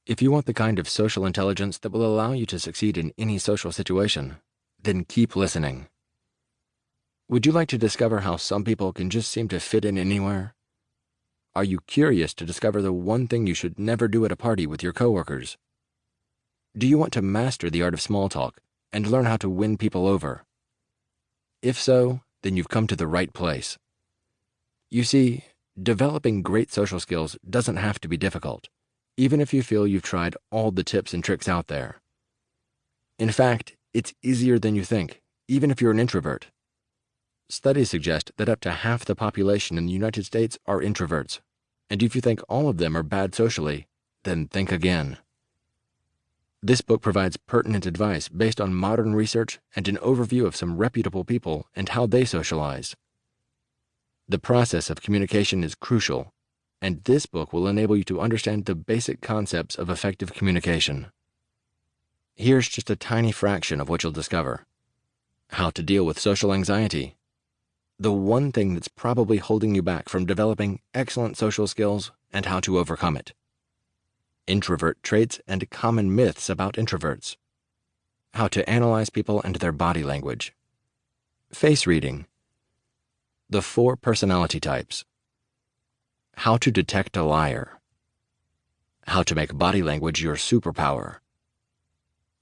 If you want the kind of social intelligence that will allow you to succeed in any social situation, then keep listening. Would you like to discover how some people can just seem to fit in anywhere? Are you curious to discover the one thing you should never do at a party with your coworkers? Do you want to master the art of small talk and learn how to win people over? If so, then you've come to the right place. You see, developing great social skills doesn't have to be difficult, even if you feel you've tried all the tips and tricks out there. In fact, it's easier than you think, even if you're an introvert. Studies suggest that up to half the population in the United States are introverts, and if you think all of them are bad socially, then think again. This book provides pertinent advice based on modern research and an overview of some reputable people and how they socialize. The process of communication is crucial, and this book will enable you to understand the basic concepts of effective communication. Here's just a tiny fraction of what you'll discover. How to deal with social anxiety. The one thing that's probably holding you back from developing excellent social skills and how to overcome it. Introvert traits and common myths about introverts. How to analyze people and their body language. Face reading. The 4 personality types. How to detect a liar. How to make body language your superpower.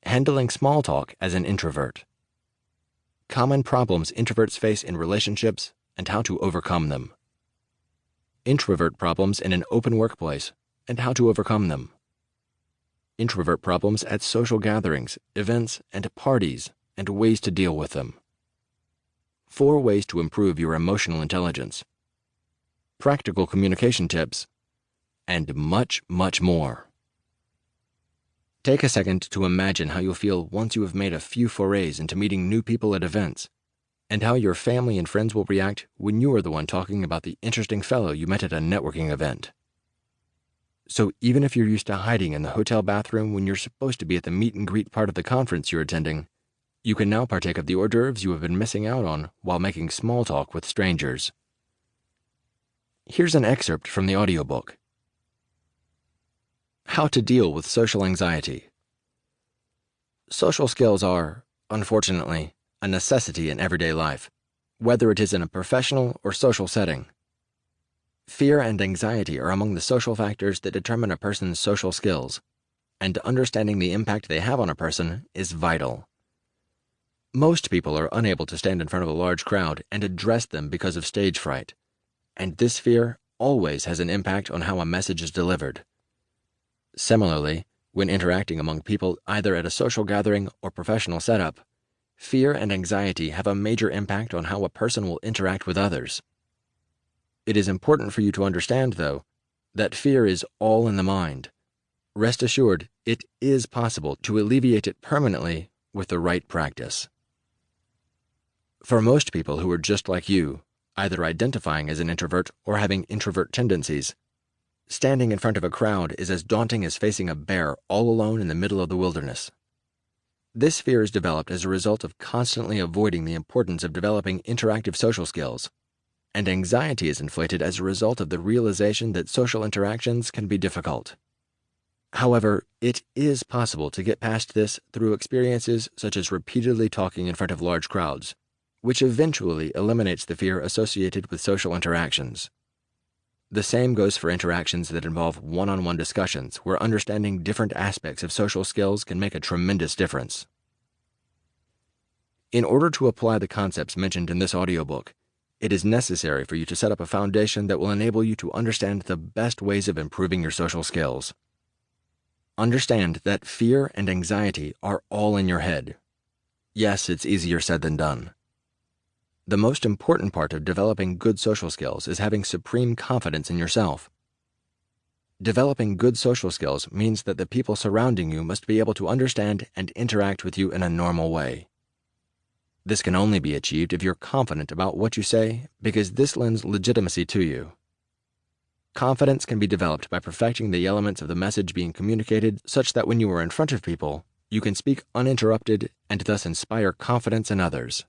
Handling small talk as an introvert. Common problems introverts face in relationships and how to overcome them. Introvert problems in an open workplace and how to overcome them. Introvert problems at social gatherings, events, and parties, and ways to deal with them. 4 ways to improve your emotional intelligence. Practical communication tips, and much, much more. Take a second to imagine how you'll feel once you have made a few forays into meeting new people at events, and how your family and friends will react when you are the one talking about the interesting fellow you met at a networking event. So even if you're used to hiding in the hotel bathroom when you're supposed to be at the meet and greet part of the conference you're attending, you can now partake of the hors d'oeuvres you have been missing out on while making small talk with strangers. Here's an excerpt from the audiobook. How to deal with social anxiety. Social skills are, unfortunately, a necessity in everyday life, whether it is in a professional or social setting. Fear and anxiety are among the social factors that determine a person's social skills, and understanding the impact they have on a person is vital. Most people are unable to stand in front of a large crowd and address them because of stage fright, and this fear always has an impact on how a message is delivered. Similarly, when interacting among people either at a social gathering or professional setup, fear and anxiety have a major impact on how a person will interact with others. It is important for you to understand, though, that fear is all in the mind. Rest assured, it is possible to alleviate it permanently with the right practice. For most people who are just like you, either identifying as an introvert or having introvert tendencies, standing in front of a crowd is as daunting as facing a bear all alone in the middle of the wilderness. This fear is developed as a result of constantly avoiding the importance of developing interactive social skills, and anxiety is inflated as a result of the realization that social interactions can be difficult. However, it is possible to get past this through experiences such as repeatedly talking in front of large crowds, which eventually eliminates the fear associated with social interactions. The same goes for interactions that involve one-on-one discussions where understanding different aspects of social skills can make a tremendous difference. In order to apply the concepts mentioned in this audiobook, it is necessary for you to set up a foundation that will enable you to understand the best ways of improving your social skills. Understand that fear and anxiety are all in your head. Yes, it's easier said than done. The most important part of developing good social skills is having supreme confidence in yourself. Developing good social skills means that the people surrounding you must be able to understand and interact with you in a normal way. This can only be achieved if you're confident about what you say, because this lends legitimacy to you. Confidence can be developed by perfecting the elements of the message being communicated such that when you are in front of people, you can speak uninterrupted and thus inspire confidence in others.